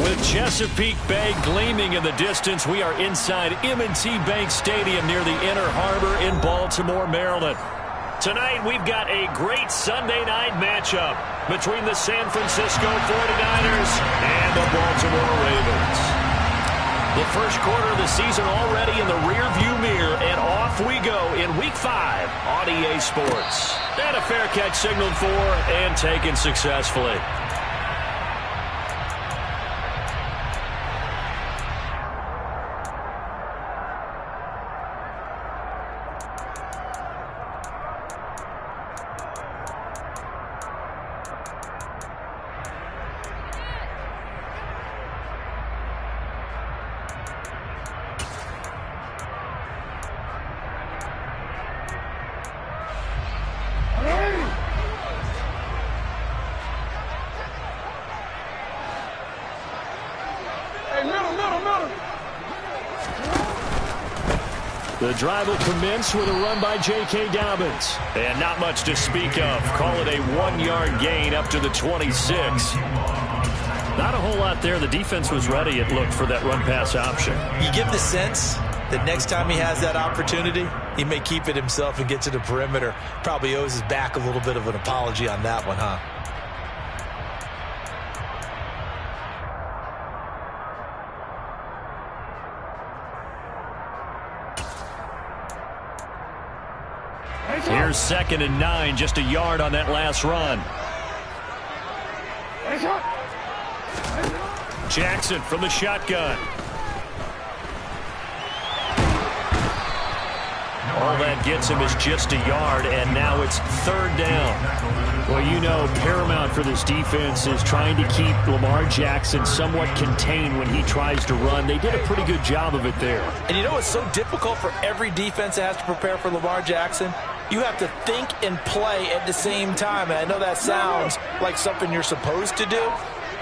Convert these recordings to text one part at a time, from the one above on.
With Chesapeake Bay gleaming in the distance, we are inside M&T Bank Stadium near the Inner Harbor in Baltimore, Maryland. Tonight, we've got a great Sunday night matchup between the San Francisco 49ers and the Baltimore Ravens. The first quarter of the season already in the rearview mirror, and off we go in Week 5 on EA Sports. And a fair catch signaled for and taken successfully. The drive will commence with a run by K-Dubb. And not much to speak of. Call it a 1-yard gain up to the 26. Not a whole lot there. The defense was ready, it looked, for that run-pass option. You get the sense that next time he has that opportunity, he may keep it himself and get to the perimeter. Probably owes his back a little bit of an apology on that one, huh? Here's 2nd and 9, just a yard on that last run. Jackson from the shotgun. All that gets him is just a yard, and now it's 3rd down. Well, you know, paramount for this defense is trying to keep Lamar Jackson somewhat contained when he tries to run. They did a pretty good job of it there. And you know it's so difficult for every defense that has to prepare for Lamar Jackson? You have to think and play at the same time. And I know that sounds like something you're supposed to do,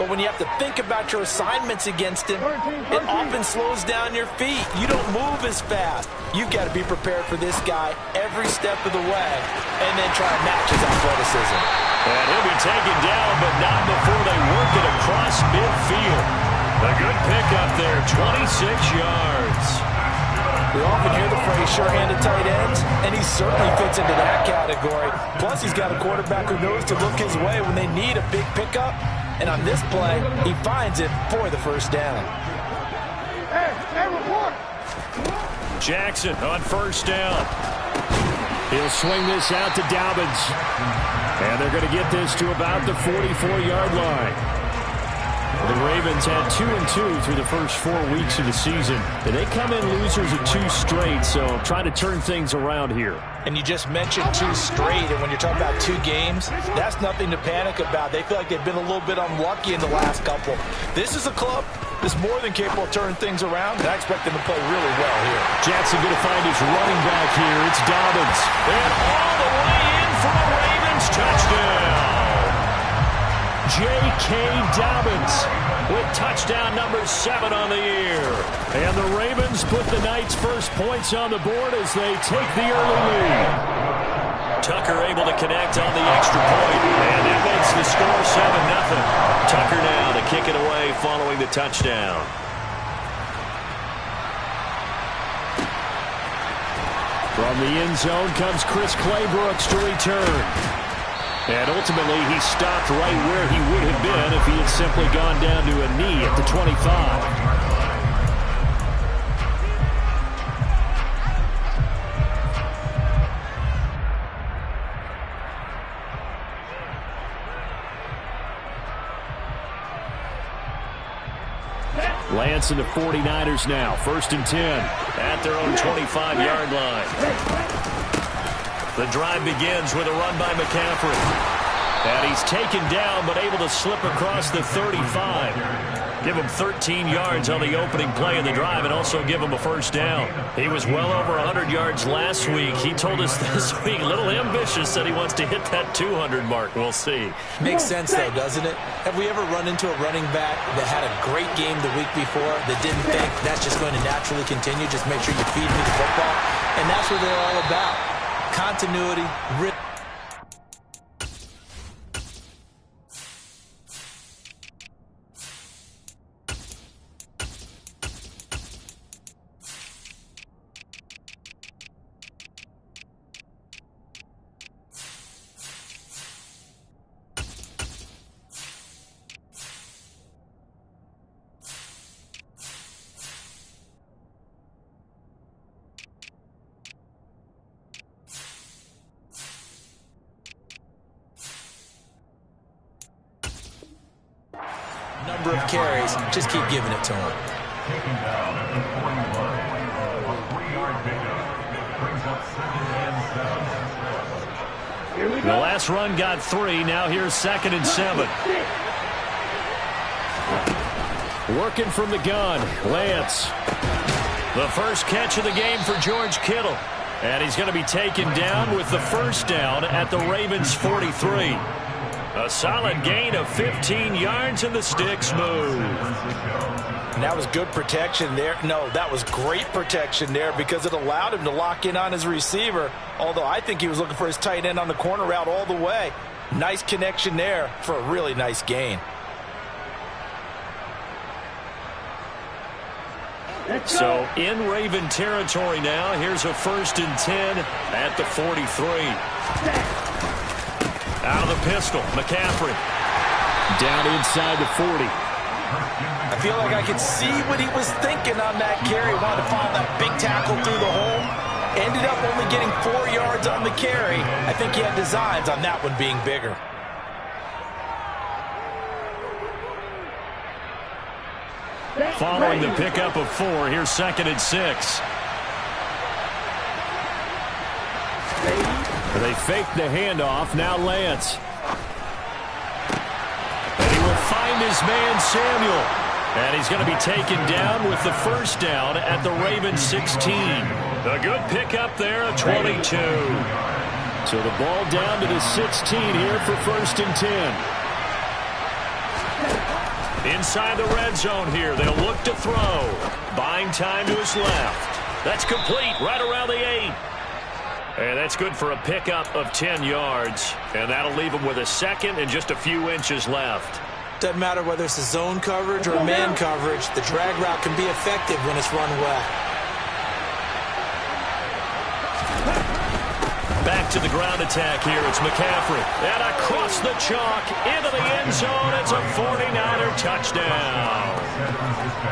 but when you have to think about your assignments against him, it often slows down your feet. You don't move as fast. You've got to be prepared for this guy every step of the way and then try to match his athleticism. And he'll be taken down, but not before they work it across midfield. A good pickup there, 26 yards. We often hear the phrase sure-handed tight ends, and he certainly fits into that category. Plus, he's got a quarterback who knows to look his way when they need a big pickup. And on this play, he finds it for the 1st down. Jackson on 1st down. He'll swing this out to Dobbins. And they're going to get this to about the 44-yard line. The Ravens had 2-2 through the first 4 weeks of the season. And they come in losers of 2 straight, so trying to turn things around here. And you just mentioned 2 straight, and when you're talking about 2 games, that's nothing to panic about. They feel like they've been a little bit unlucky in the last couple. This is a club that's more than capable of turning things around, and I expect them to play really well here. Jackson going to find his running back here. It's Dobbins. And all the way in for a Ravens touchdown. J.K. Dobbins with touchdown number 7 on the year. And the Ravens put the night's first points on the board as they take the early lead. Tucker able to connect on the extra point, and that makes the score 7-0. Tucker now to kick it away following the touchdown. From the end zone comes Chris Claybrooks to return. And ultimately, he stopped right where he would have been if he had simply gone down to a knee at the 25. Lance and the 49ers now, 1st and 10 at their own 25-yard line. The drive begins with a run by McCaffrey. And he's taken down, but able to slip across the 35. Give him 13 yards on the opening play of the drive and also give him a 1st down. He was well over 100 yards last week. He told us this week, a little ambitious, said he wants to hit that 200 mark. We'll see. Makes sense, though, doesn't it? Have we ever run into a running back that had a great game the week before that didn't think that's just going to naturally continue? Just make sure you feed me the football. And that's what they're all about. Continuity, rhythm. number of carries. Just keep giving it to him. The last run got 3. Now here's 2nd and 7. Working from the gun, Lance. The first catch of the game for George Kittle. And he's going to be taken down with the first down at the Ravens' 43. A solid gain of 15 yards, and the sticks move. And that was good protection there. No, that was great protection there because it allowed him to lock in on his receiver. Although I think he was looking for his tight end on the corner route all the way. Nice connection there for a really nice gain. So in Raven territory now. Here's a 1st and 10 at the 43. Out of the pistol, McCaffrey. Down inside the 40. I feel like I could see what he was thinking on that carry. Wanted to follow that big tackle through the hole. Ended up only getting 4 yards on the carry. I think he had designs on that one being bigger. Following the pickup of 4, here's 2nd and 6. They fake the handoff. Now Lance. And he will find his man Samuel. And he's going to be taken down with the first down at the Ravens 16. A good pickup there, a 22. So the ball down to the 16 here for 1st and 10. Inside the red zone here. They'll look to throw. Buying time to his left. That's complete right around the 8. And that's good for a pickup of 10 yards. And that'll leave him with a 2nd and just a few inches left. Doesn't matter whether it's a zone coverage or man coverage. The drag route can be effective when it's run well. Back to the ground attack here. It's McCaffrey. And across the chalk into the end zone. It's a 49er touchdown.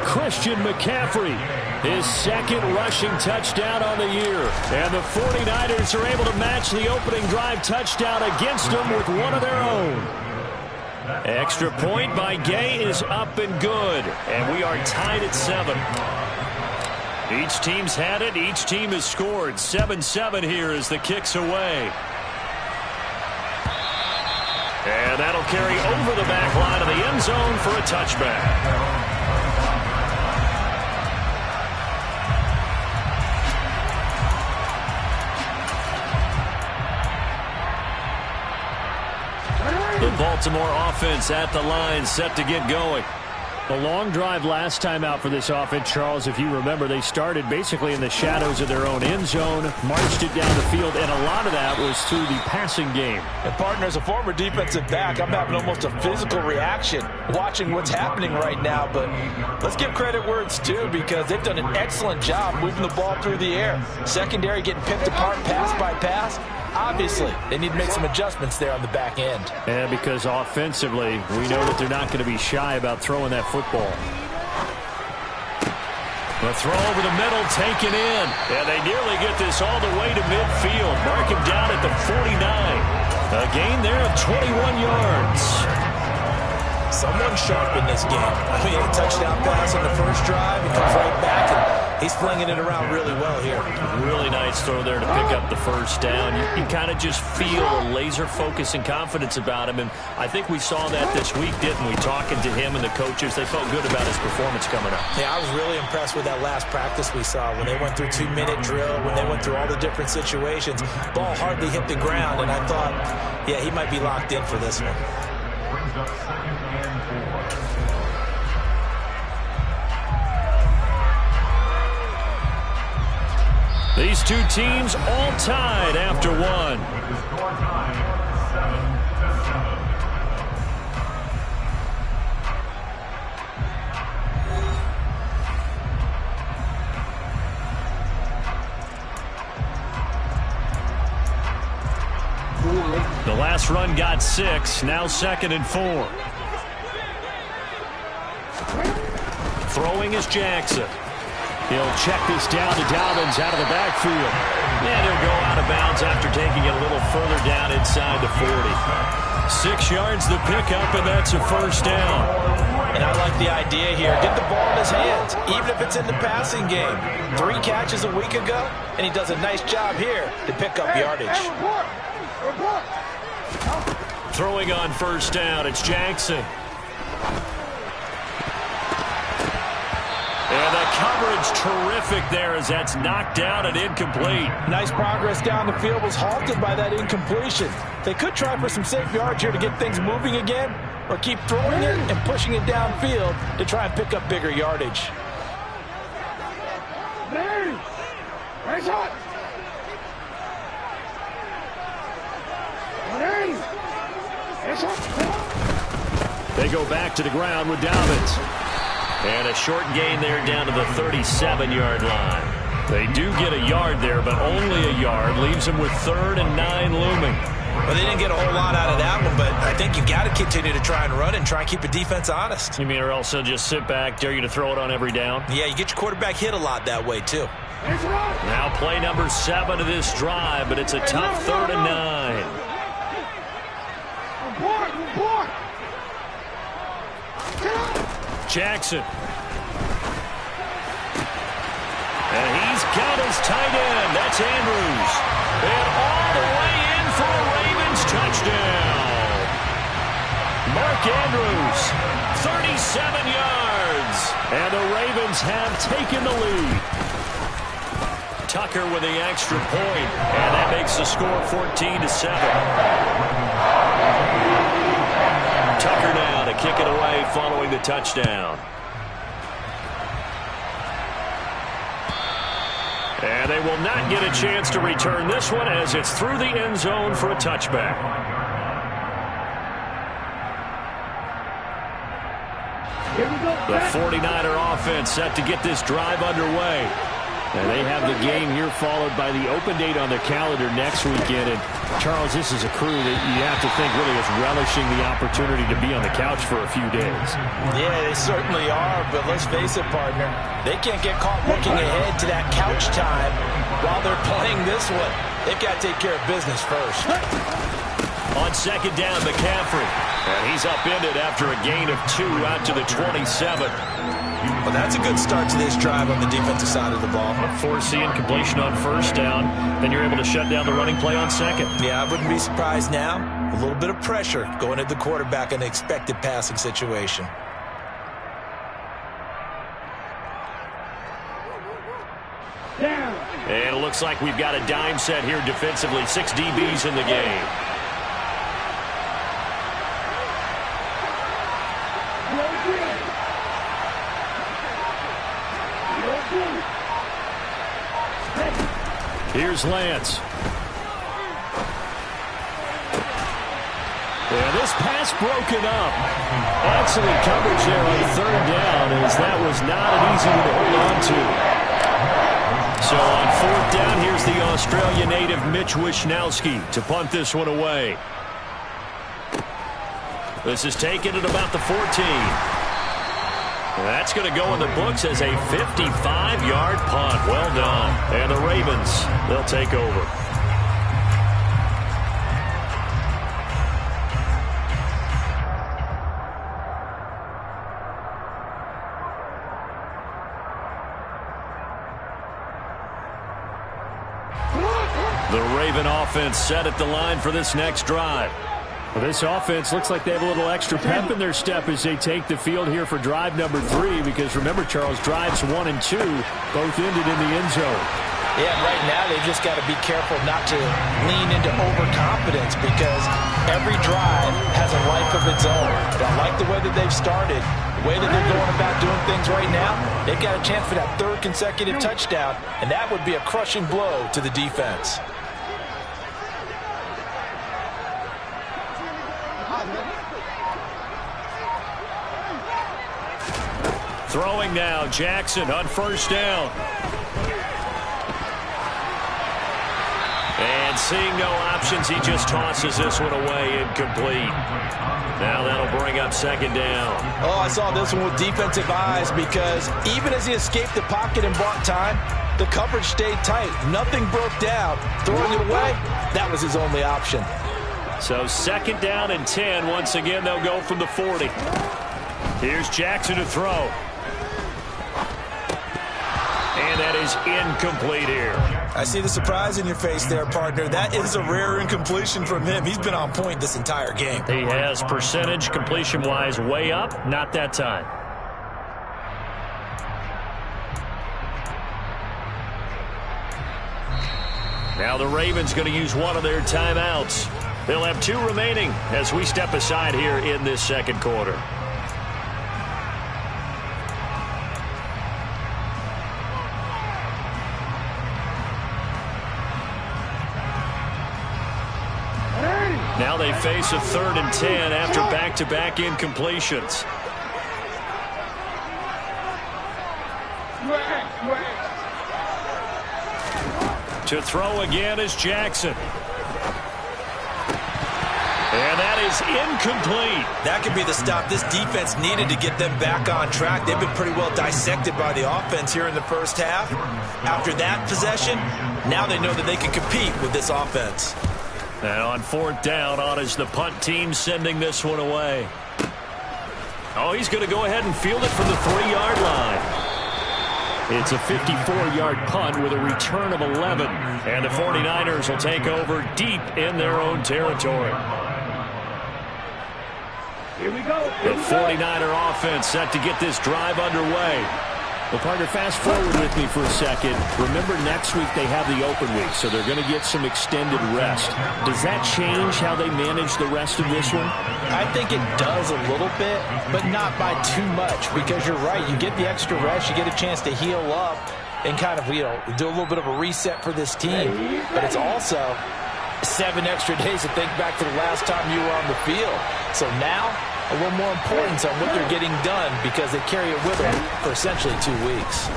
Christian McCaffrey, his 2nd rushing touchdown on the year. And the 49ers are able to match the opening drive touchdown against them with one of their own. Extra point by Gay is up and good. And we are tied at 7. Each team's had it. Each team has scored. 7-7 here as the kick's away. And that'll carry over the back line of the end zone for a touchback. The Baltimore offense at the line, set to get going. A long drive last time out for this offense, Charles. If you remember, they started basically in the shadows of their own end zone, marched it down the field, and a lot of that was through the passing game. And partner, as a former defensive back, I'm having almost a physical reaction watching what's happening right now. But let's give credit where it's due because they've done an excellent job moving the ball through the air. Secondary getting picked apart pass by pass. Obviously, they need to make some adjustments there on the back end. And because offensively, we know that they're not going to be shy about throwing that football. The throw over the middle taken in. And they nearly get this all the way to midfield. Mark him down at the 49. A gain there of 21 yards. Someone sharp in this game. I mean, a touchdown pass on the first drive. He comes right back, and he's flinging it around really well here. Really nice throw there to pick up the first down. You kind of just feel a laser focus and confidence about him, and I think we saw that this week, didn't we? Talking to him and the coaches, they felt good about his performance coming up. Yeah, I was really impressed with that last practice we saw when they went through 2-minute drill, when they went through all the different situations. Ball hardly hit the ground, and I thought, yeah, he might be locked in for this one. Brings up 2nd and 4. These two teams all tied after one. With the score tied 7-7. The last run got 6. Now 2nd and 4. Throwing is Jackson. He'll check this down to Dobbins out of the backfield. And he'll go out of bounds after taking it a little further down inside the 40. 6 yards the pickup, and that's a first down. And I like the idea here. Get the ball in his hands, even if it's in the passing game. 3 catches a week ago, and he does a nice job here to pick up yardage. Throwing on first down, it's Jackson. And the coverage terrific there as that's knocked down and incomplete. Nice progress down the field, was halted by that incompletion. They could try for some safe yards here to get things moving again, or keep throwing it and pushing it downfield to try and pick up bigger yardage. They go back to the ground with Dobbins. And a short gain there down to the 37-yard line. They do get a yard there, but only a yard. Leaves them with 3rd and 9 looming. Well, they didn't get a whole lot out of that one, but I think you've got to continue to try and run and try and keep the defense honest. You mean or else they'll just sit back, dare you to throw it on every down? Yeah, you get your quarterback hit a lot that way, too. Now play number 7 of this drive, but it's a tough 3rd and 9. Jackson. And he's got his tight end. That's Andrews. And all the way in for a Ravens touchdown. Mark Andrews, 37 yards. And the Ravens have taken the lead. Tucker with the extra point, and that makes the score 14-7. Tucker now to kick it away following the touchdown. And they will not get a chance to return this one as it's through the end zone for a touchback. The 49er offense set to get this drive underway. And they have the game here followed by the open date on the calendar next weekend. And, Charles, this is a crew that you have to think really is relishing the opportunity to be on the couch for a few days. Yeah, they certainly are, but let's face it, partner. They can't get caught looking ahead to that couch time while they're playing this one. They've got to take care of business first. On second down, McCaffrey. And he's upended after a gain of 2 out to the 27. Well, that's a good start to this drive on the defensive side of the ball. Forcing completion on first down. Then you're able to shut down the running play on second. Yeah, I wouldn't be surprised now. A little bit of pressure going at the quarterback in an expected passing situation. And it looks like we've got a dime set here defensively. 6 DBs in the game. Here's Lance. And this pass broken up. Excellent coverage there on 3rd down, as that was not an easy one to hold on to. So on 4th down, here's the Australia native Mitch Wishnowsky to punt this one away. This is taken at about the 14. That's going to go in the books as a 55-yard punt. Well done. And the Ravens, they'll take over. The Raven offense set at the line for this next drive. Well, this offense looks like they have a little extra pep in their step as they take the field here for drive number 3, because remember, Charles, drives 1 and 2 both ended in the end zone. Yeah, right now they've just got to be careful not to lean into overconfidence, because every drive has a life of its own. But I like the way that they've started, the way that they're going about doing things right now. They've got a chance for that 3rd consecutive touchdown, and that would be a crushing blow to the defense. Throwing now, Jackson on first down. And seeing no options, he just tosses this one away, incomplete. Now that'll bring up second down. Oh, I saw this one with defensive eyes because even as he escaped the pocket and bought time, the coverage stayed tight. Nothing broke down. Throwing it away, that was his only option. So second down and 10. Once again, they'll go from the 40. Here's Jackson to throw. And that is incomplete here. I see the surprise in your face there, partner. That is a rare incompletion from him. He's been on point this entire game. He has percentage completion-wise way up. Not that time. Now the Ravens going to use one of their timeouts. They'll have 2 remaining as we step aside here in this second quarter. Now they face a 3rd and 10 after back-to-back incompletions. To throw again is Jackson. And that is incomplete. That could be the stop this defense needed to get them back on track. They've been pretty well dissected by the offense here in the first half. After that possession, now they know that they can compete with this offense. And on 4th down, on is the punt team sending this one away. Oh, he's going to go ahead and field it from the 3-yard line. It's a 54-yard punt with a return of 11. And the 49ers will take over deep in their own territory. Here we go. The 49er offense set to get this drive underway. Well, partner, fast forward with me for a second. Remember, next week they have the open week, so they're going to get some extended rest. Does that change how they manage the rest of this one? I think it does a little bit, but not by too much, because you're right. You get the extra rest, you get a chance to heal up and kind of, do a little bit of a reset for this team. But it's also 7 extra days to think back to the last time you were on the field. So now, a little more importance on what they're getting done because they carry it with them for essentially 2 weeks.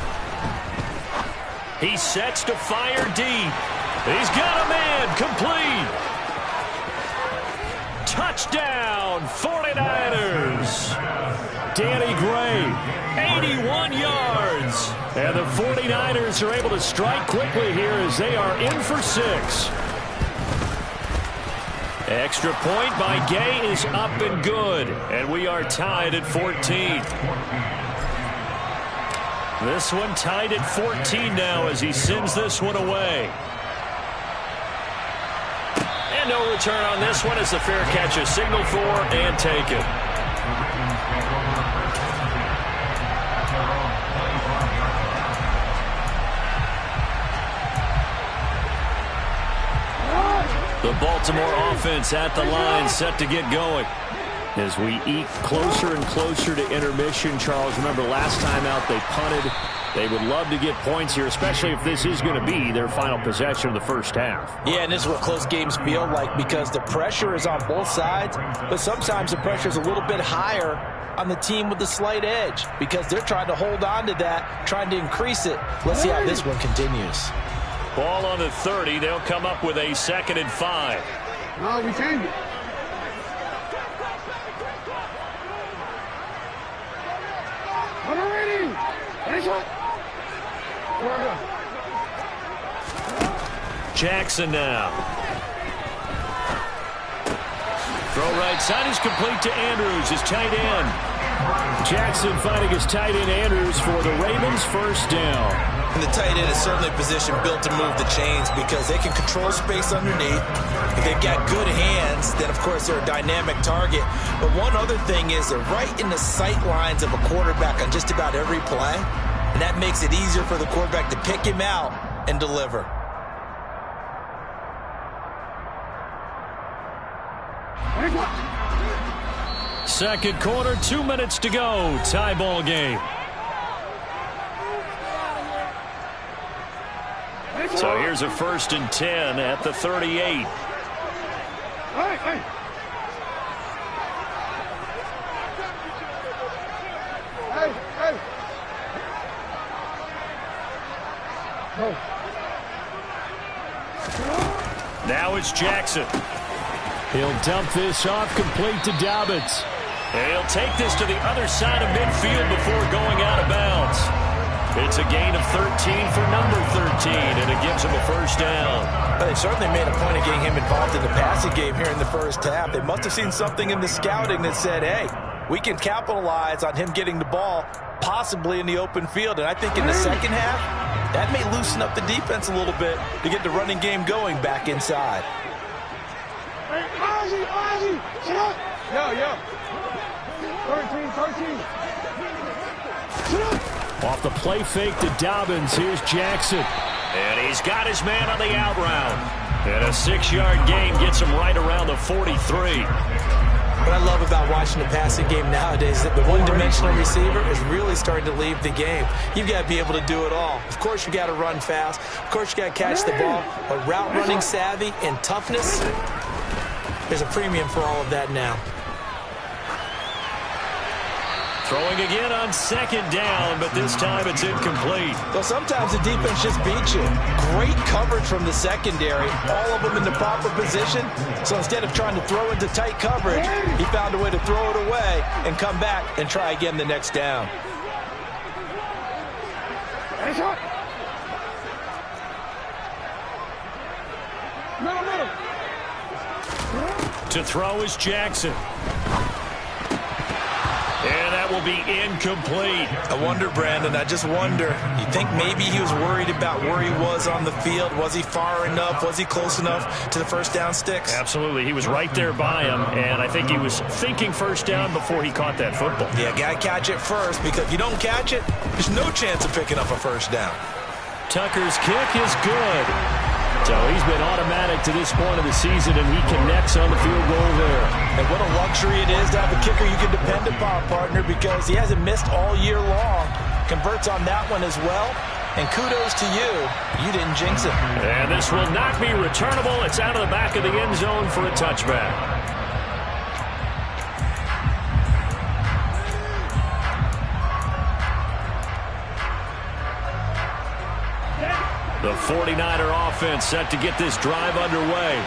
He sets to fire deep. He's got a man, complete. Touchdown, 49ers. Danny Gray, 81 yards. And the 49ers are able to strike quickly here as they are in for 6. Extra point by Gay is up and good. And we are tied at 14. This one tied at 14 now as he sends this one away. And no return on this one as the fair catch is signaled for and taken. The Baltimore offense at the line set to get going. As we eke closer and closer to intermission, Charles, remember last time out they punted. They would love to get points here, especially if this is going to be their final possession of the first half. Yeah, and this is what close games feel like because the pressure is on both sides, but sometimes the pressure is a little bit higher on the team with the slight edge because they're trying to hold on to that, trying to increase it. Let's see how this one continues. Ball on the 30. They'll come up with a 2nd and 5. No, we change it. Jackson now. Throw right side is complete to Andrews, his tight end. Jackson finding his tight end Andrews for the Ravens' first down. And the tight end is certainly a position built to move the chains because they can control space underneath. If they've got good hands, then, of course, they're a dynamic target. But one other thing is they're right in the sight lines of a quarterback on just about every play. And that makes it easier for the quarterback to pick him out and deliver. Second quarter, 2 minutes to go. Tie ball game. So here's a 1st and 10 at the 38. Hey, hey. Hey, hey. Go. it's Jackson. He'll dump this off complete to Dobbins. And he'll take this to the other side of midfield before going out of bounds. It's a gain of 13 for number 13, and it gives him a first down. Well, they certainly made a point of getting him involved in the passing game here in the first half. They must have seen something in the scouting that said, hey, we can capitalize on him getting the ball possibly in the open field. And I think in the second half, that may loosen up the defense a little bit to get the running game going back inside. Hey, Ozzy, shut up. Yo. 13. Shut up. Off the play fake to Dobbins, here's Jackson. And he's got his man on the out route. And a 6-yard gain gets him right around the 43. What I love about watching the passing game nowadays is that the one-dimensional receiver is really starting to leave the game. You've got to be able to do it all. Of course, you got to run fast. Of course, you got to catch the ball. But route running savvy and toughness, there's a premium for all of that now. Throwing again on second down, but this time it's incomplete. Well, sometimes the defense just beats you. Great coverage from the secondary, all of them in the proper position. So instead of trying to throw into tight coverage, he found a way to throw it away and come back and try again the next down. No. To throw is Jackson. And that will be incomplete. I wonder, Brandon, I just wonder. You think maybe he was worried about where he was on the field? Was he far enough? Was he close enough to the first down sticks? Absolutely. He was right there by him, and I think he was thinking first down before he caught that football. Yeah, got to catch it first, because if you don't catch it, there's no chance of picking up a first down. Tucker's kick is good. So he's been automatic to this point of the season, and he connects on the field goal there. And what a luxury it is to have a kicker you can depend upon, partner, because he hasn't missed all year long. Converts on that one as well. And kudos to you. You didn't jinx it. And this will not be returnable. It's out of the back of the end zone for a touchback. The 49er offense set to get this drive underway.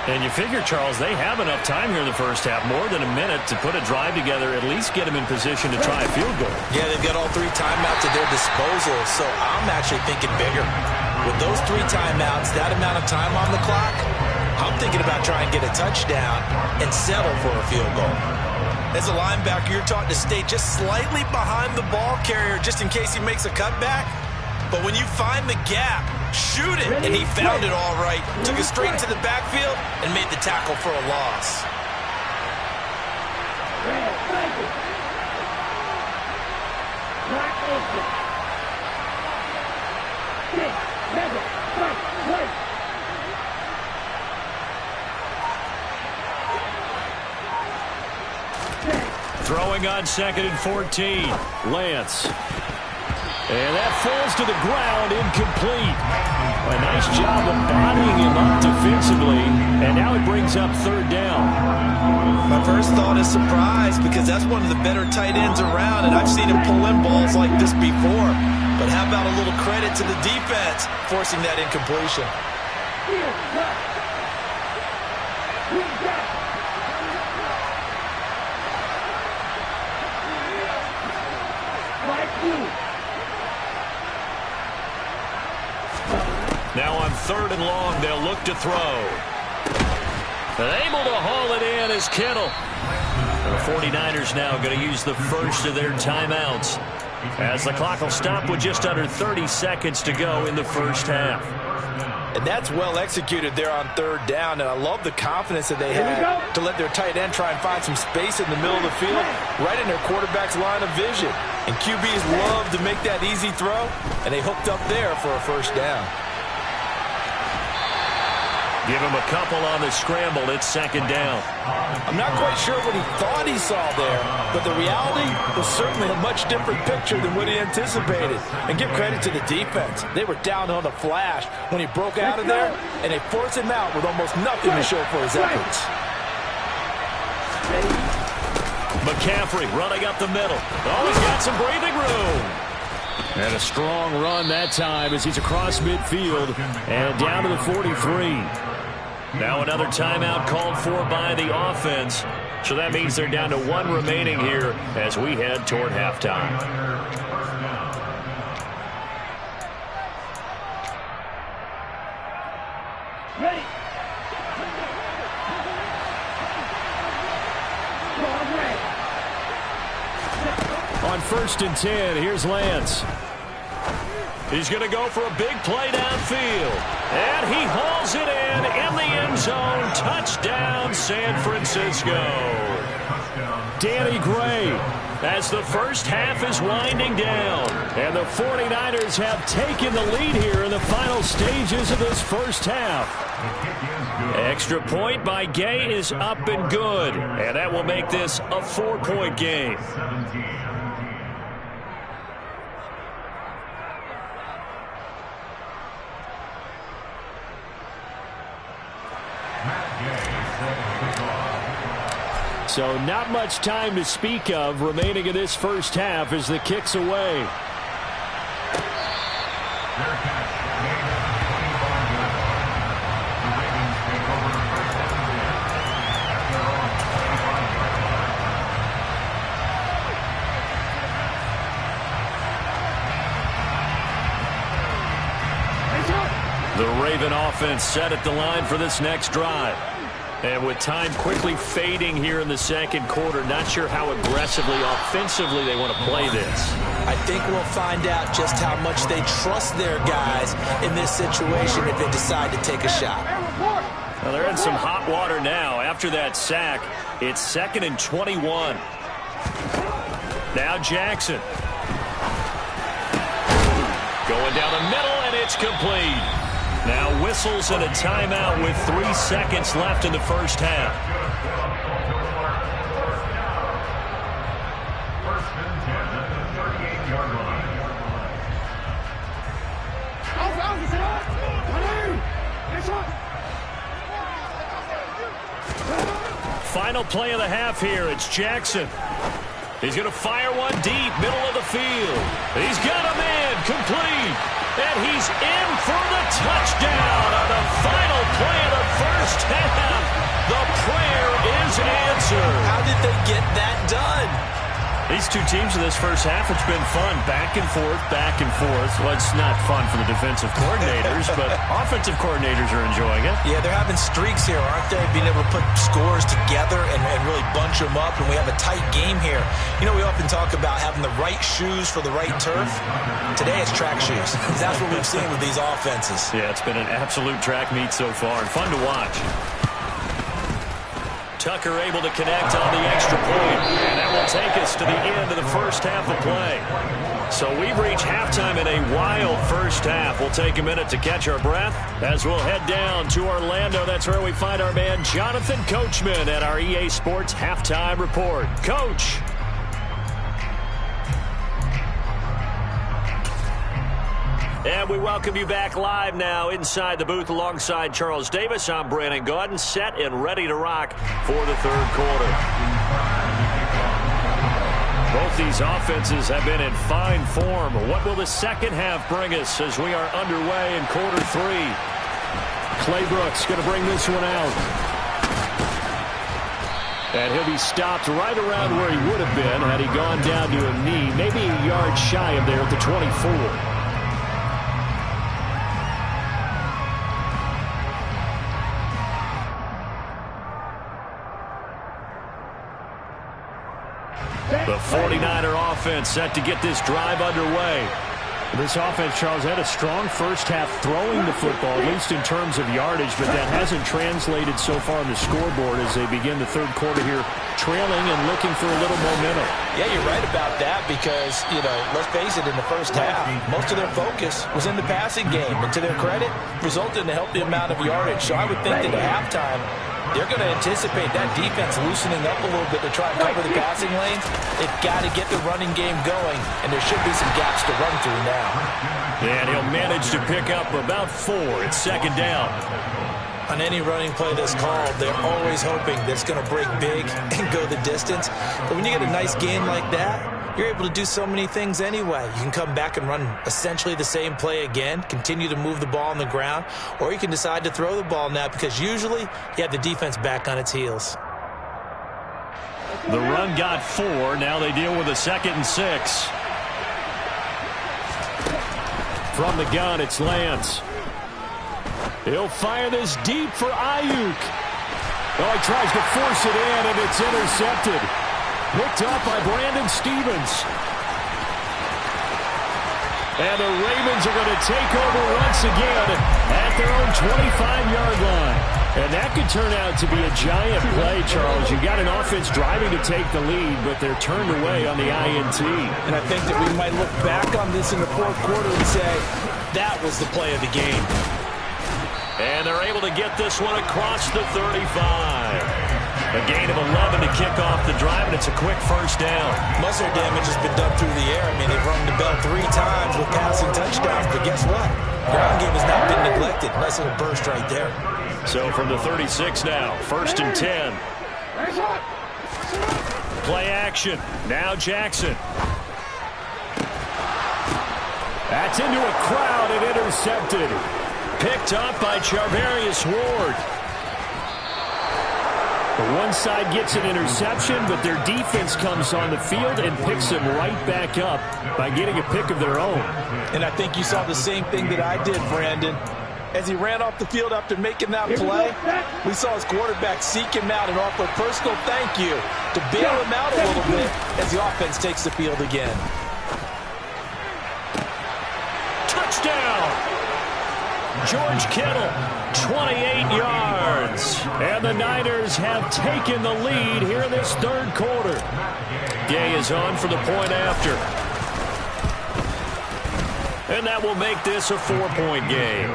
And you figure, Charles, they have enough time here in the first half, more than a minute, to put a drive together, at least get them in position to try a field goal. Yeah, they've got all 3 timeouts at their disposal, so I'm actually thinking bigger. With those 3 timeouts, that amount of time on the clock, I'm thinking about trying to get a touchdown and settle for a field goal. As a linebacker, you're taught to stay just slightly behind the ball carrier just in case he makes a cutback. But when you find the gap, shoot it. And he found it all right. Took it straight into the backfield and made the tackle for a loss. Throwing on 2nd and 14. Lance. And that falls to the ground, incomplete. A nice job of bodying him up defensively, and now it brings up 3rd down. My first thought is surprise, because that's one of the better tight ends around, and I've seen him pull in balls like this before. But how about a little credit to the defense forcing that incompletion? Now on 3rd and long, they'll look to throw. And able to haul it in is Kittle. And the 49ers now going to use the first of their timeouts, as the clock will stop with just under 30 seconds to go in the first half. And that's well executed there on 3rd down, and I love the confidence that they had to let their tight end try and find some space in the middle of the field, right in their quarterback's line of vision. And QBs love to make that easy throw, and they hooked up there for a first down. Give him a couple on the scramble. It's 2nd down. I'm not quite sure what he thought he saw there, but the reality was certainly a much different picture than what he anticipated. And give credit to the defense. They were down on the flash when he broke out of there, and they forced him out with almost nothing to show for his efforts. McCaffrey running up the middle. Oh, he's got some breathing room. And a strong run that time as he's across midfield and down to the 43. Now another timeout called for by the offense. So that means they're down to 1 remaining here as we head toward halftime. Ready. On 1st and 10, here's Lance. He's going to go for a big play downfield. And he hauls it in the end zone. Touchdown, San Francisco. Danny Gray. As the first half is winding down. And the 49ers have taken the lead here in the final stages of this first half. Extra point by Gay is up and good. And that will make this a 4-point game. So not much time to speak of remaining in this first half as the kick's away. The Raven offense set at the line for this next drive. And with time quickly fading here in the second quarter, not sure how aggressively, offensively they want to play this. I think we'll find out just how much they trust their guys in this situation if they decide to take a shot. Well, they're in some hot water now. After that sack, it's 2nd and 21. Now Jackson. Going down the middle, and it's complete. Now whistles and a timeout with 3 seconds left in the first half. Final play of the half here. It's Jackson. He's going to fire one deep, middle of the field. He's got a man, complete. And he's in for the touchdown on the final play of the first half. The prayer is answered. How did they get that done? These two teams in this first half, it's been fun. Back and forth, back and forth. Well, it's not fun for the defensive coordinators, but offensive coordinators are enjoying it. Yeah, they're having streaks here, aren't they? Being able to put scores together and really bunch them up, and we have a tight game here. You know, we often talk about having the right shoes for the right turf. Today it's track shoes. That's what we've seen with these offenses. Yeah, it's been an absolute track meet so far, and fun to watch. Tucker able to connect on the extra point, and that will take us to the end of the first half of play. So we've reached halftime in a wild first half. We'll take a minute to catch our breath as we'll head down to Orlando. That's where we find our man Jonathan Coachman at our EA Sports Halftime Report. Coach. And we welcome you back live now inside the booth alongside Charles Davis. I'm Brandon Gaudin, set and ready to rock for the third quarter. Both these offenses have been in fine form. What will the second half bring us as we are underway in quarter 3? Clay Brooks going to bring this one out. And he'll be stopped right around where he would have been had he gone down to a knee, maybe a yard shy of there at the 24. The 49er offense set to get this drive underway. This offense, Charles, had a strong first half throwing the football, at least in terms of yardage, but that hasn't translated so far on the scoreboard as they begin the third quarter here, trailing and looking for a little momentum. Yeah, you're right about that because, you know, let's face it, in the first half, most of their focus was in the passing game, and to their credit, resulted in a healthy amount of yardage. So I would think that at halftime, they're going to anticipate that defense loosening up a little bit to try and cover the passing lanes. They've got to get the running game going, and there should be some gaps to run through now. And he'll manage to pick up about 4. It's second down. On any running play that's called, they're always hoping that it's going to break big and go the distance. But when you get a nice game like that, you're able to do so many things anyway. You can come back and run essentially the same play again, continue to move the ball on the ground, or you can decide to throw the ball now because usually you have the defense back on its heels. The run got 4. Now they deal with a 2nd and 6. From the gun, it's Lance. He'll fire this deep for Ayuk. Oh, he tries to force it in, and it's intercepted. Picked up by Brandon Stevens. And the Ravens are going to take over once again at their own 25-yard line. And that could turn out to be a giant play, Charles. You got an offense driving to take the lead, but they're turned away on the INT. And I think that we might look back on this in the fourth quarter and say, that was the play of the game. And they're able to get this one across the 35. A gain of 11 to kick off the drive, and it's a quick first down. Muscle damage has been done through the air. I mean, they've rung the bell 3 times with passing touchdowns, but guess what? Ground game has not been neglected. Nice little burst right there. So from the 36 now, 1st and 10. Play action. Now Jackson. That's into a crowd and intercepted. Picked up by Charvarius Ward. The one side gets an interception, but their defense comes on the field and picks them right back up by getting a pick of their own. And I think you saw the same thing that I did, Brandon. As he ran off the field after making that play, we saw his quarterback seek him out and offer a personal thank you to bail him out a little bit as the offense takes the field again. Touchdown! George Kittle, 28 yards. And the Niners have taken the lead here in this 3rd quarter. Gay is on for the point after. And that will make this a 4-point game.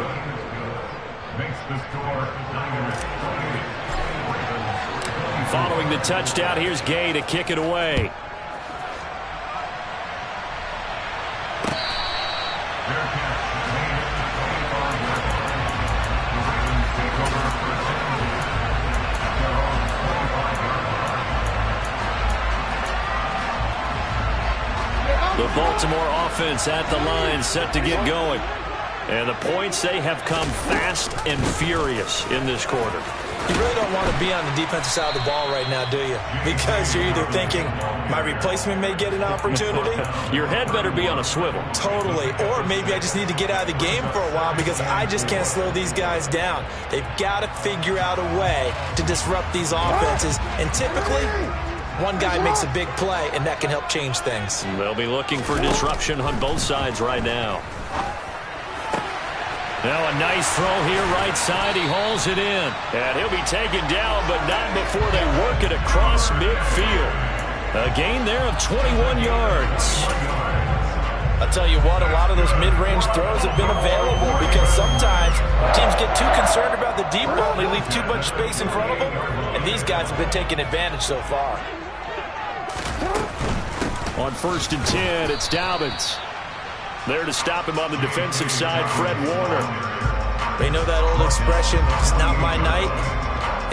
Following the touchdown, here's Gay to kick it away. The Baltimore offense at the line, set to get going. And the points, they have come fast and furious in this quarter. You really don't want to be on the defensive side of the ball right now, do you? Because you're either thinking, my replacement may get an opportunity. Your head better be on a swivel. Totally. Or maybe I just need to get out of the game for a while because I just can't slow these guys down. They've got to figure out a way to disrupt these offenses. And typically, one guy makes a big play, and that can help change things. They'll be looking for disruption on both sides right now. Now a nice throw here right side. He hauls it in. And he'll be taken down, but not before they work it across midfield. A gain there of 21 yards. I'll tell you what, a lot of those mid-range throws have been available because sometimes teams get too concerned about the deep ball and they leave too much space in front of them. And these guys have been taking advantage so far. On 1st and 10, it's Dobbins. There to stop him on the defensive side, Fred Warner. They know that old expression, it's not my night.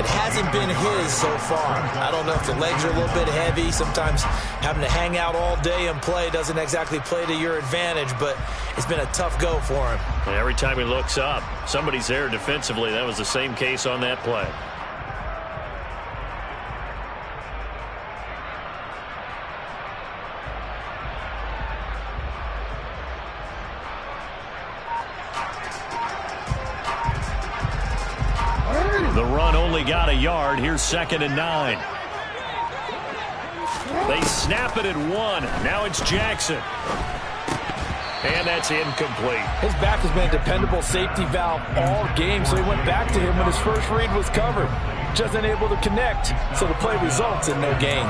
It hasn't been his so far. I don't know if the legs are a little bit heavy. Sometimes having to hang out all day and play doesn't exactly play to your advantage, but it's been a tough go for him. And every time he looks up, somebody's there defensively. That was the same case on that play. The run only got a yard. Here's 2nd and 9. They snap it at 1. Now it's Jackson. And that's incomplete. His back has been a dependable safety valve all game, so he went back to him when his first read was covered. Just unable to connect, so the play results in no gain.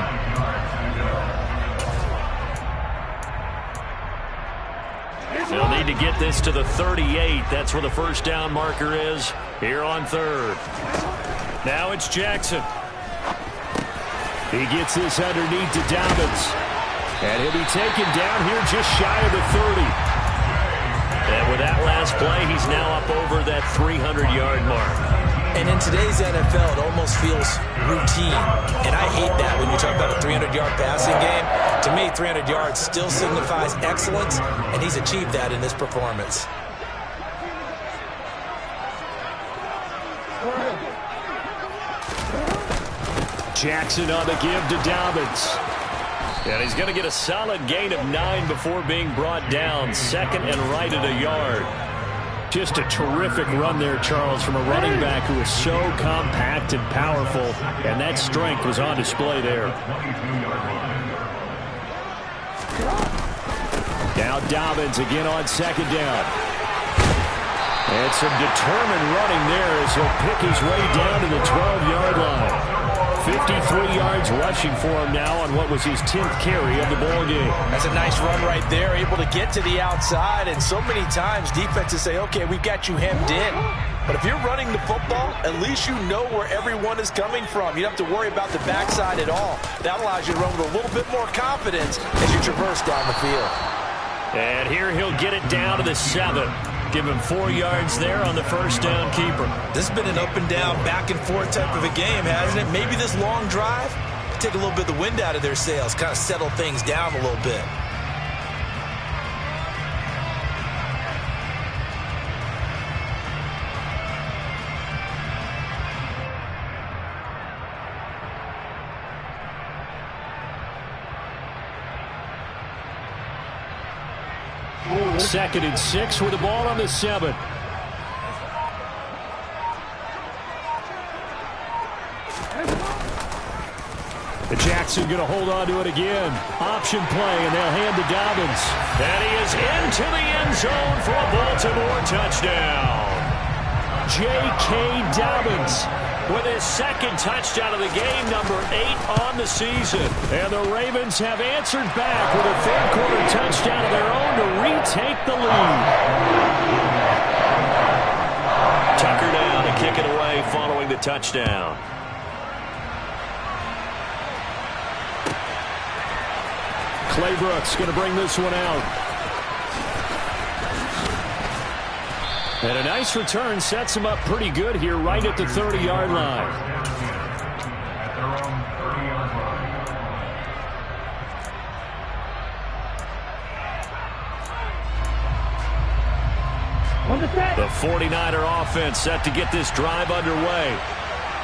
They'll need to get this to the 38. That's where the first down marker is here on 3rd. Now it's Jackson. He gets this underneath to Dobbins. And he'll be taken down here just shy of the 30. And with that last play, he's now up over that 300-yard mark. And in today's NFL, it almost feels routine. And I hate that when you talk about a 300 300-yard passing game. To me, 300 yards still signifies excellence, and he's achieved that in this performance. Jackson on the give to Dobbins. And he's going to get a solid gain of 9 before being brought down. Second and right at a yard. Just a terrific run there, Charles, from a running back who is so compact and powerful, and that strength was on display there. Now Dobbins again on second down. And some determined running there as he'll pick his way down to the 12-yard line. 53 yards rushing for him now on what was his 10th carry of the ball game. That's a nice run right there, able to get to the outside, and so many times defenses say, okay, we've got you hemmed in. But if you're running the football, at least you know where everyone is coming from. You don't have to worry about the backside at all. That allows you to run with a little bit more confidence as you traverse down the field. And here he'll get it down to the 7. Give him 4 yards there on the first down keeper. This has been an up and down, back and forth type of a game, hasn't it? Maybe this long drive take a little bit of the wind out of their sails, kind of settle things down a little bit. Second and 6 with the ball on the 7. Jackson going to hold on to it again. Option play, and they'll hand to Dobbins. And he is into the end zone for a Baltimore touchdown. J.K. Dobbins with his second touchdown of the game, number 8 on the season. And the Ravens have answered back with a third-quarter touchdown of their own to retake the lead. Tucker down to kick it away following the touchdown. Claybrooks going to bring this one out. And a nice return sets him up pretty good here right at the 30-yard line. The 49er offense set to get this drive underway.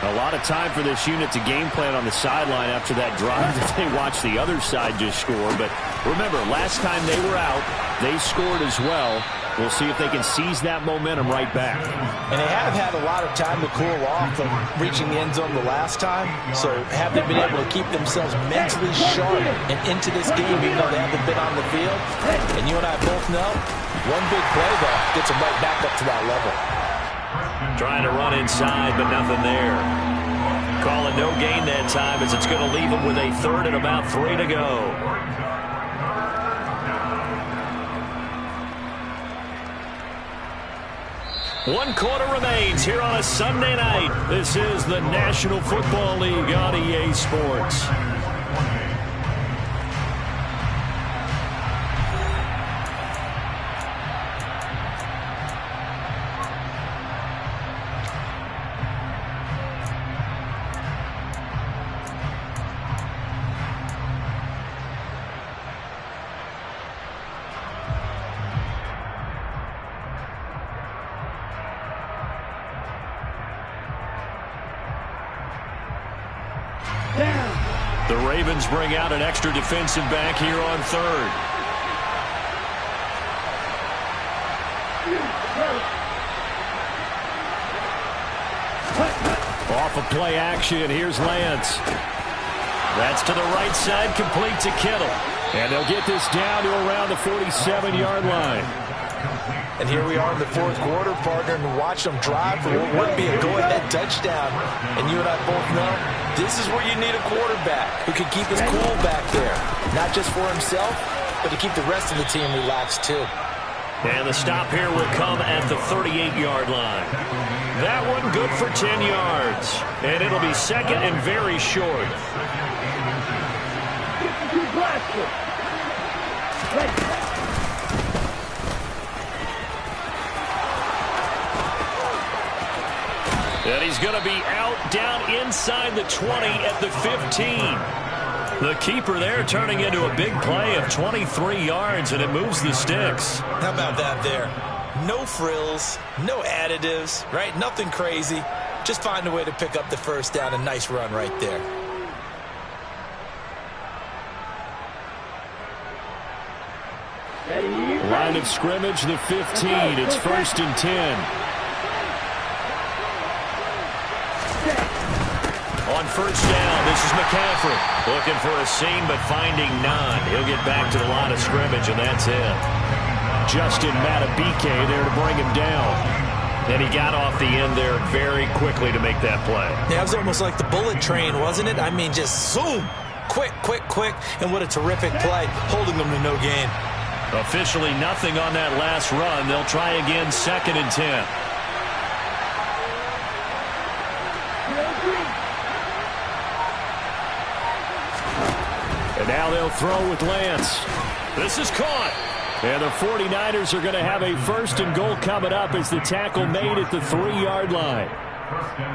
A lot of time for this unit to game plan on the sideline after that drive that they watched the other side just score. But remember, last time they were out, they scored as well. We'll see if they can seize that momentum right back. And they have had a lot of time to cool off from reaching the end zone the last time. So have they been able to keep themselves mentally sharp and into this game even though they haven't been on the field? And you and I both know, one big play, though, gets them right back up to that level. Trying to run inside, but nothing there. Calling no gain that time as it's going to leave them with a third and about 3 to go. One quarter remains here on a Sunday night. This is the National Football League on EA Sports. The Ravens bring out an extra defensive back here on third. Off of play action, here's Lance. That's to the right side, complete to Kittle. And they'll get this down to around the 47-yard line. And here we are in the fourth quarter, partner, and watch them drive for what would be a go-ahead touchdown. And you and I both know this is where you need a quarterback who can keep his cool back there. Not just for himself, but to keep the rest of the team relaxed too. And the stop here will come at the 38-yard line. That one good for 10 yards. And it'll be second and very short. And he's going to be out down inside the 20 at the 15. The keeper there turning into a big play of 23 yards, and it moves the sticks. How about that there? No frills, no additives, right? Nothing crazy. Just find a way to pick up the first down. A nice run right there. Line of scrimmage, the 15. It's 1st and 10. On first down, this is McCaffrey. Looking for a seam, but finding none. He'll get back to the line of scrimmage, and that's it. Justin Matabike there to bring him down. And he got off the end there very quickly to make that play. Yeah, it was almost like the bullet train, wasn't it? I mean, just zoom. Quick, quick, quick. And what a terrific play, holding them to no gain. Officially nothing on that last run. They'll try again, 2nd and 10. And now they'll throw with Lance. This is caught. And the 49ers are going to have a 1st and goal coming up as the tackle made at the 3-yard line.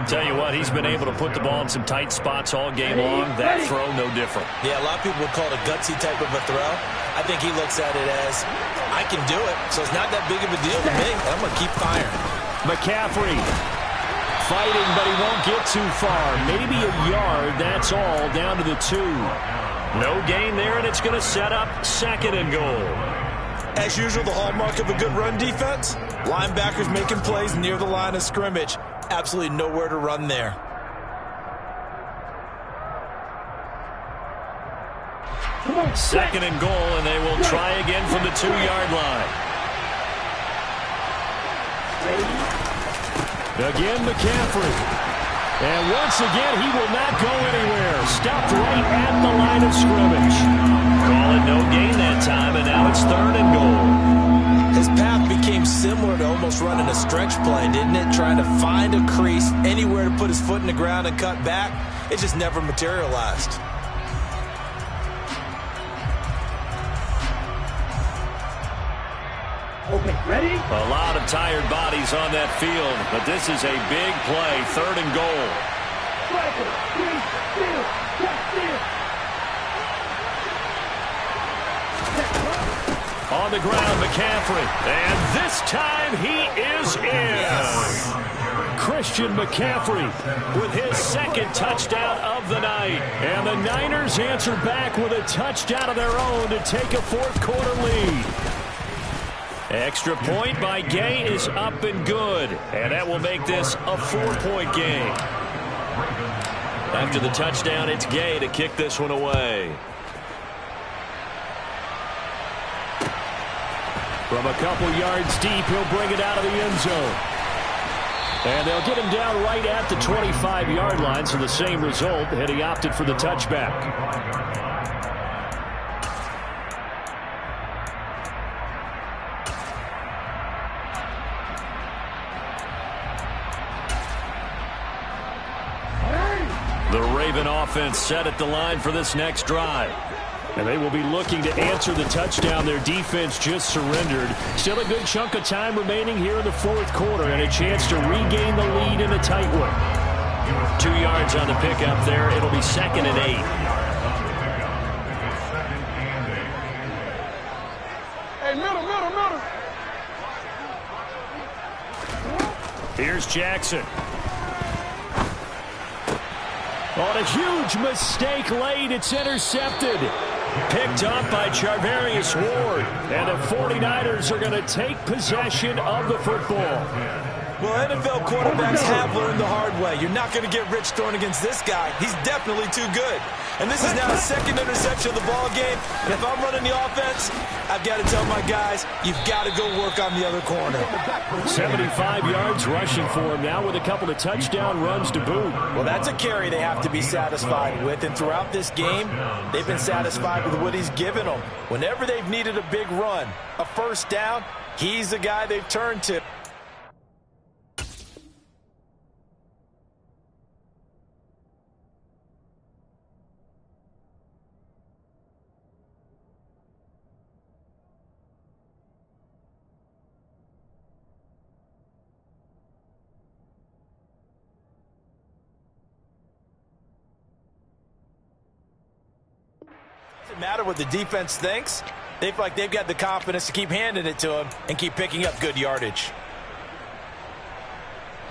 Tell you what, he's been able to put the ball in some tight spots all game long. That throw, no different. Yeah, a lot of people would call it a gutsy type of a throw. I think he looks at it as, I can do it, so it's not that big of a deal to me. I'm going to keep firing. McCaffrey fighting, but he won't get too far. Maybe a yard, that's all, down to the 2. No gain there, and it's going to set up 2nd and goal. As usual, the hallmark of a good run defense, linebackers making plays near the line of scrimmage. Absolutely nowhere to run there. Second and goal, and they will try again from the 2-yard line. Again, McCaffrey. And once again, he will not go anywhere. Stopped right at the line of scrimmage. Call it no gain that time, and now it's 3rd and goal. His path became similar to almost running a stretch play, didn't it? Trying to find a crease, anywhere to put his foot in the ground and cut back. It just never materialized. Okay, ready? A lot of tired bodies on that field, but this is a big play, 3rd and goal. On the ground, McCaffrey, and this time he is in. Yes. Christian McCaffrey with his 2nd touchdown of the night. And the Niners answer back with a touchdown of their own to take a 4th quarter lead. Extra point by Gay is up and good, and that will make this a 4-point game. After the touchdown, it's Gay to kick this one away. From a couple yards deep, he'll bring it out of the end zone. And they'll get him down right at the 25-yard line, so the same result, and he opted for the touchback. The Raven offense set at the line for this next drive. And they will be looking to answer the touchdown. Their defense just surrendered. Still a good chunk of time remaining here in the 4th quarter and a chance to regain the lead in a tight one. 2 yards on the pickup there. It'll be 2nd and 8. Hey, middle. Here's Jackson. On a huge mistake late, it's intercepted. Picked up by Charvarius Ward. And the 49ers are going to take possession of the football. Well, NFL quarterbacks have learned the hard way. You're not going to get rich throwing against this guy. He's definitely too good. And this is now his 2nd interception of the ball game. And if I'm running the offense, I've got to tell my guys, you've got to go work on the other corner. 75 yards rushing for him now with a couple of touchdown runs to boot. Well, that's a carry they have to be satisfied with. And throughout this game, they've been satisfied with what he's given them. Whenever they've needed a big run, a first down, he's the guy they've turned to. matter what the defense thinks. They feel like they've got the confidence to keep handing it to them and keep picking up good yardage.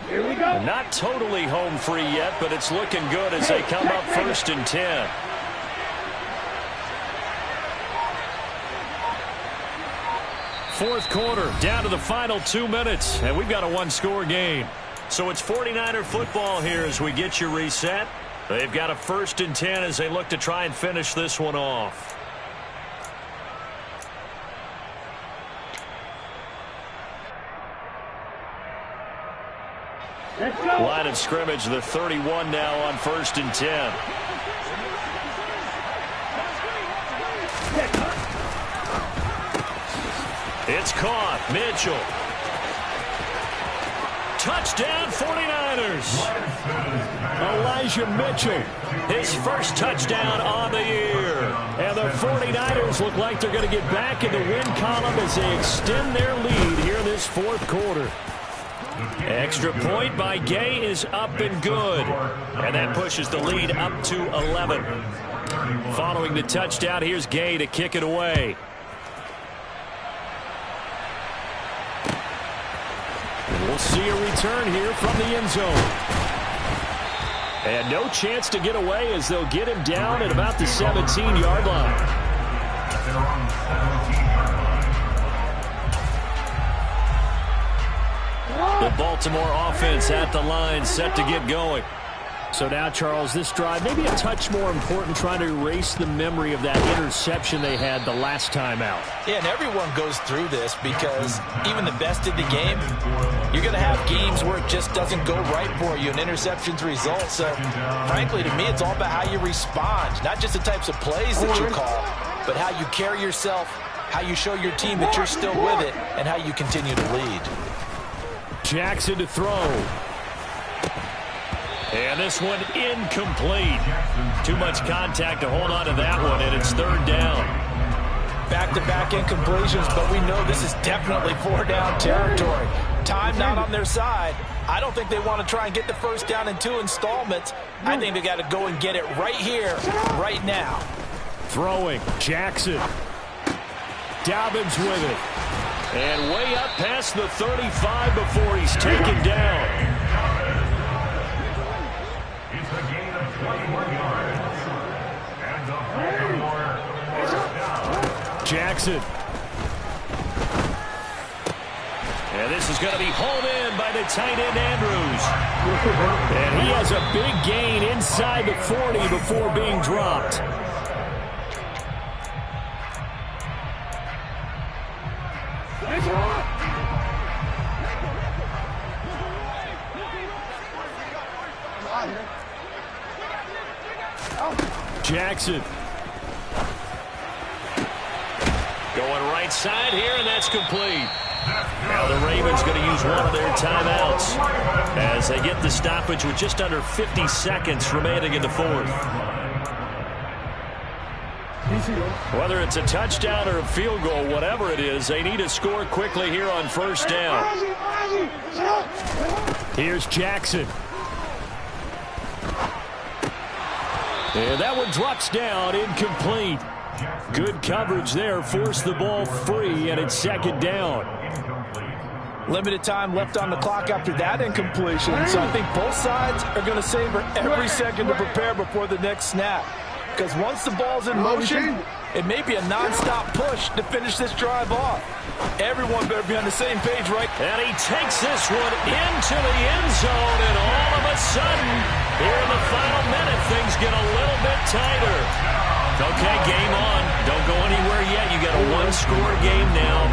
Here we go. Not totally home free yet, but it's looking good as they come up 1st and 10. Fourth quarter, down to the final 2 minutes, and we've got a one-score game. So it's 49er football here as we get you reset. They've got a 1st and 10 as they look to try and finish this one off. Let's go. Line of scrimmage, the 31 now on 1st and 10. It's caught. Mitchell. Touchdown 49ers. Elijah Mitchell, his first touchdown on the year. And the 49ers look like they're going to get back in the win column as they extend their lead here in this fourth quarter. Extra point by Gay is up and good. And that pushes the lead up to 11. Following the touchdown, here's Gay to kick it away. We'll see a return here from the end zone. And no chance to get away as they'll get him down at about the 17-yard line. The Baltimore offense at the line, set to get going. So now, Charles, this drive maybe a touch more important, trying to erase the memory of that interception they had the last time out. Yeah, and everyone goes through this because even the best in the game, you're going to have games where it just doesn't go right for you and interceptions result. So, frankly, to me, it's all about how you respond, not just the types of plays that you call, but how you carry yourself, how you show your team that you're still with it, and how you continue to lead. Jackson to throw. And this one incomplete. Too much contact to hold on to that one, and it's 3rd down. Back-to-back incompletions, but we know this is definitely 4-down territory. Time not on their side. I don't think they want to try and get the first down in 2 installments. I think they got to go and get it right here, right now. Throwing, Jackson. Dobbins with it. And way up past the 35 before he's taken down. Jackson. And this is going to be hauled in by the tight end Andrews. And he has a big gain inside the 40 before being dropped. Jackson. Going right side here, and that's complete. Now the Ravens going to use one of their timeouts as they get the stoppage with just under 50 seconds remaining in the fourth. Whether it's a touchdown or a field goal, whatever it is, they need to score quickly here on 1st down. Here's Jackson. And that one drops down, incomplete. Good coverage there, forced the ball free, and it's 2nd down. Limited time left on the clock after that incompletion, so I think both sides are going to savor every second to prepare before the next snap. Because once the ball's in motion, it may be a non-stop push to finish this drive off. Everyone better be on the same page, right? And he takes this one into the end zone, and all of a sudden, here in the final minute, things get a little bit tighter. Okay, game on. Don't go anywhere yet. You got a one-score game now.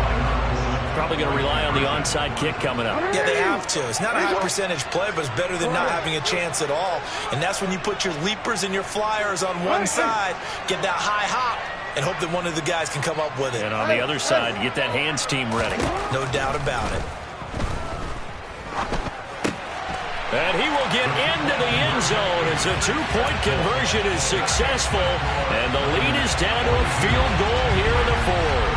Probably going to rely on the onside kick coming up. Yeah, they have to. It's not a high percentage play, but it's better than not having a chance at all. And that's when you put your leapers and your flyers on one side, get that high hop, and hope that one of the guys can come up with it. And on the other side, get that hands team ready. No doubt about it. And he will get into the end zone as a two-point conversion is successful. And the lead is down to a field goal here in the fourth.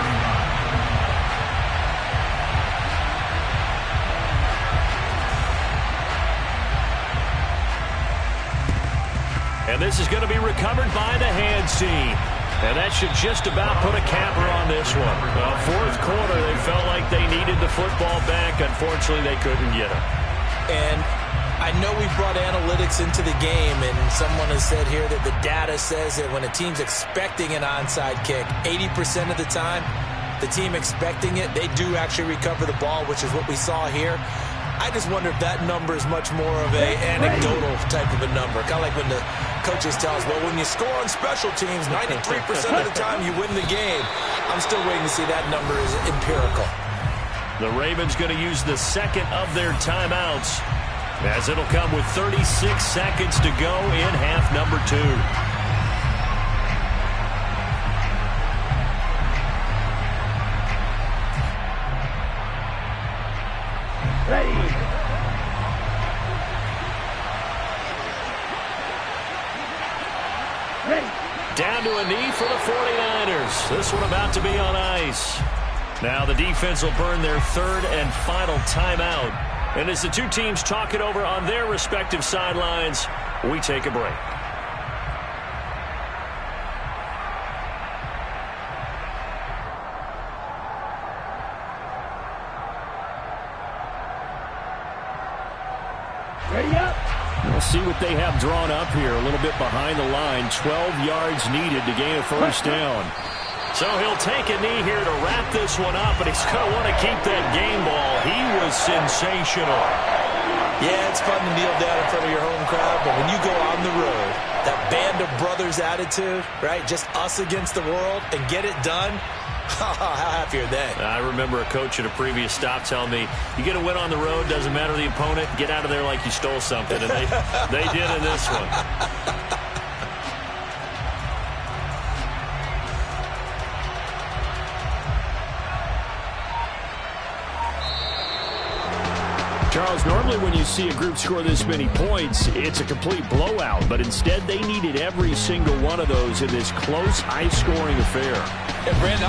And this is going to be recovered by the hands team. And that should just about put a capper on this one. Well, fourth quarter, they felt like they needed the football back. Unfortunately, they couldn't get it. And I know we brought analytics into the game, and someone has said here that the data says that when a team's expecting an onside kick, 80% of the time, the team expecting it, they do actually recover the ball, which is what we saw here. I just wonder if that number is much more of a anecdotal type of a number. Kind of like when the coaches tell us, well, when you score on special teams, 93% of the time you win the game. I'm still waiting to see that number is empirical. The Ravens going to use the second of their timeouts, as it'll come with 36 seconds to go in half number 2. Ready. Down to a knee for the 49ers. This one about to be on ice. Now the defense will burn their third and final timeout. And as the two teams talk it over on their respective sidelines, we take a break. Ready up. We'll see what they have drawn up here. A little bit behind the line. 12 yards needed to gain a first down. So he'll take a knee here to wrap this one up, and he's going to want to keep that game ball. He was sensational. Yeah, it's fun to kneel down in front of your home crowd, but when you go on the road, that band of brothers attitude, right, just us against the world, and get it done, how happy are they? I remember a coach at a previous stop telling me, you get a win on the road, doesn't matter the opponent, get out of there like you stole something, and they did in this one. Charles, normally when you see a group score this many points, it's a complete blowout. But instead, they needed every single one of those in this close, high-scoring affair. Yeah, Brandon,